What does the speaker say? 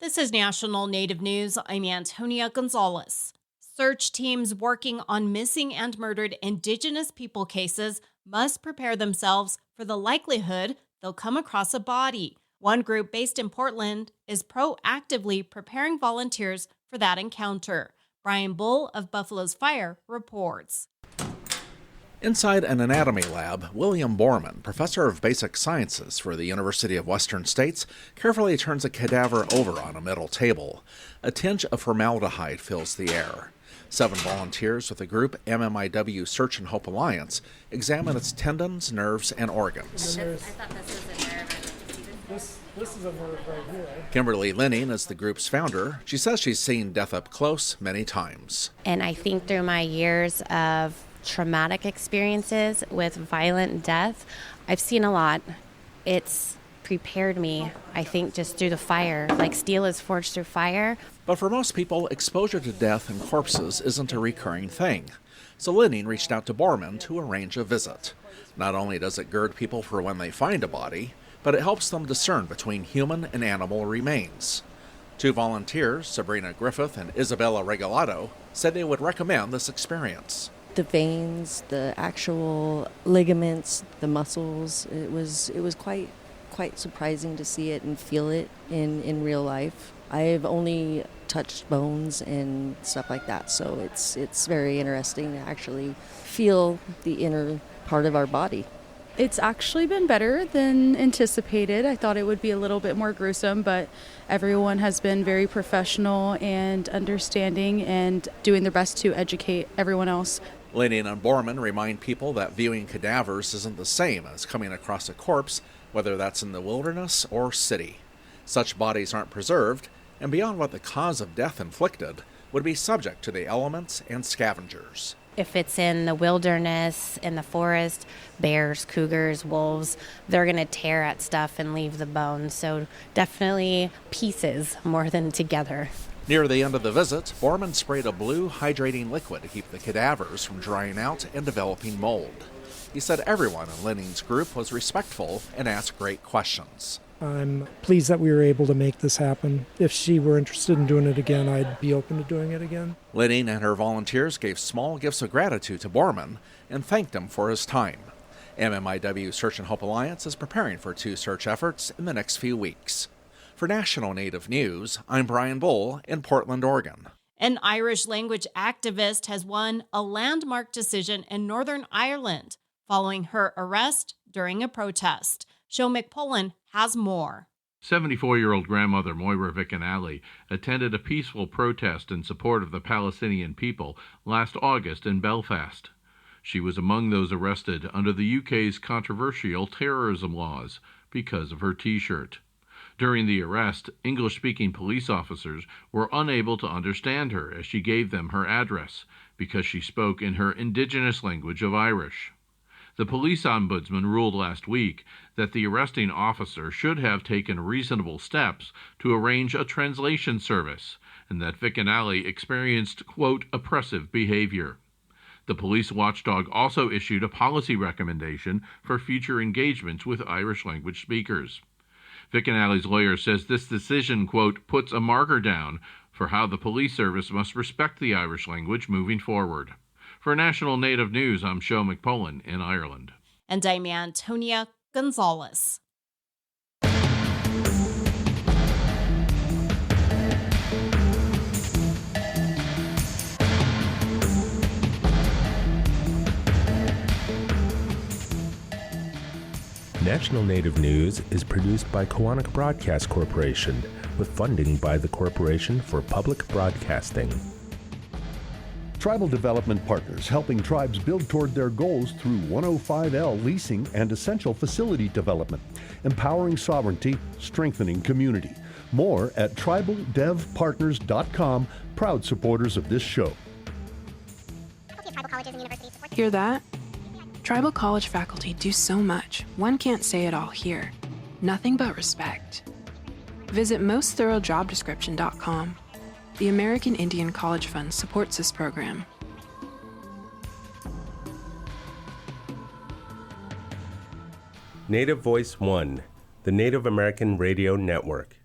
This is National Native News. I'm Antonia Gonzalez. Search teams working on missing and murdered Indigenous people cases must prepare themselves for the likelihood they'll come across a body. One group based in Portland is proactively preparing volunteers for that encounter. Brian Bull of Buffalo's Fire reports. Inside an anatomy lab, William Borman, professor of basic sciences for the University of Western States, carefully turns a cadaver over on a metal table. A tinge of formaldehyde fills the air. 7 volunteers with the group MMIW Search and Hope Alliance examine its tendons, nerves, and organs. I thought this was a nerve. This is a nerve right here. Kimberly Linning is the group's founder. She says she's seen death up close many times. And I think through my years of traumatic experiences with violent death, I've seen a lot. It's prepared me, I think, just through the fire. Like steel is forged through fire. But for most people, exposure to death and corpses isn't a recurring thing. So Linning reached out to Borman to arrange a visit. Not only does it gird people for when they find a body, but it helps them discern between human and animal remains. 2 volunteers, Sabrina Griffith and Isabella Regalado, said they would recommend this experience. The veins, the actual ligaments, the muscles, it was quite surprising to see it and feel it in real life. I've only touched bones and stuff like that, so it's very interesting to actually feel the inner part of our body. It's actually been better than anticipated. I thought it would be a little bit more gruesome, but everyone has been very professional and understanding and doing their best to educate everyone else. Linning and Borman remind people that viewing cadavers isn't the same as coming across a corpse, whether that's in the wilderness or city. Such bodies aren't preserved, and beyond what the cause of death inflicted, would be subject to the elements and scavengers. If it's in the wilderness, in the forest, bears, cougars, wolves, they're going to tear at stuff and leave the bones. So definitely pieces more than together. Near the end of the visit, Borman sprayed a blue hydrating liquid to keep the cadavers from drying out and developing mold. He said everyone in Linning's group was respectful and asked great questions. I'm pleased that we were able to make this happen. If she were interested in doing it again, I'd be open to doing it again. Linning and her volunteers gave small gifts of gratitude to Borman and thanked him for his time. MMIW Search and Hope Alliance is preparing for 2 search efforts in the next few weeks. For National Native News, I'm Brian Bull in Portland, Oregon. An Irish language activist has won a landmark decision in Northern Ireland following her arrest during a protest. Joe McPullen has more. 74-year-old grandmother Moira Vicanali attended a peaceful protest in support of the Palestinian people last August in Belfast. She was among those arrested under the UK's controversial terrorism laws because of her T-shirt. During the arrest, English-speaking police officers were unable to understand her as she gave them her address because she spoke in her indigenous language of Irish. The police ombudsman ruled last week that the arresting officer should have taken reasonable steps to arrange a translation service, and that Vicanali experienced, quote, oppressive behavior. The police watchdog also issued a policy recommendation for future engagements with Irish language speakers. Vicanali's lawyer says this decision, quote, puts a marker down for how the police service must respect the Irish language moving forward. For National Native News, I'm Joe McPullen in Ireland. And I'm Antonia Gonzalez. National Native News is produced by Koahnic Broadcast Corporation with funding by the Corporation for Public Broadcasting. Tribal Development Partners, helping tribes build toward their goals through 105L leasing and essential facility development, empowering sovereignty, strengthening community. More at tribaldevpartners.com, proud supporters of this show. Hear that? Tribal college faculty do so much, one can't say it all here. Nothing but respect. Visit mostthoroughdjobdescription.com. The American Indian College Fund supports this program. Native Voice One, the Native American Radio Network.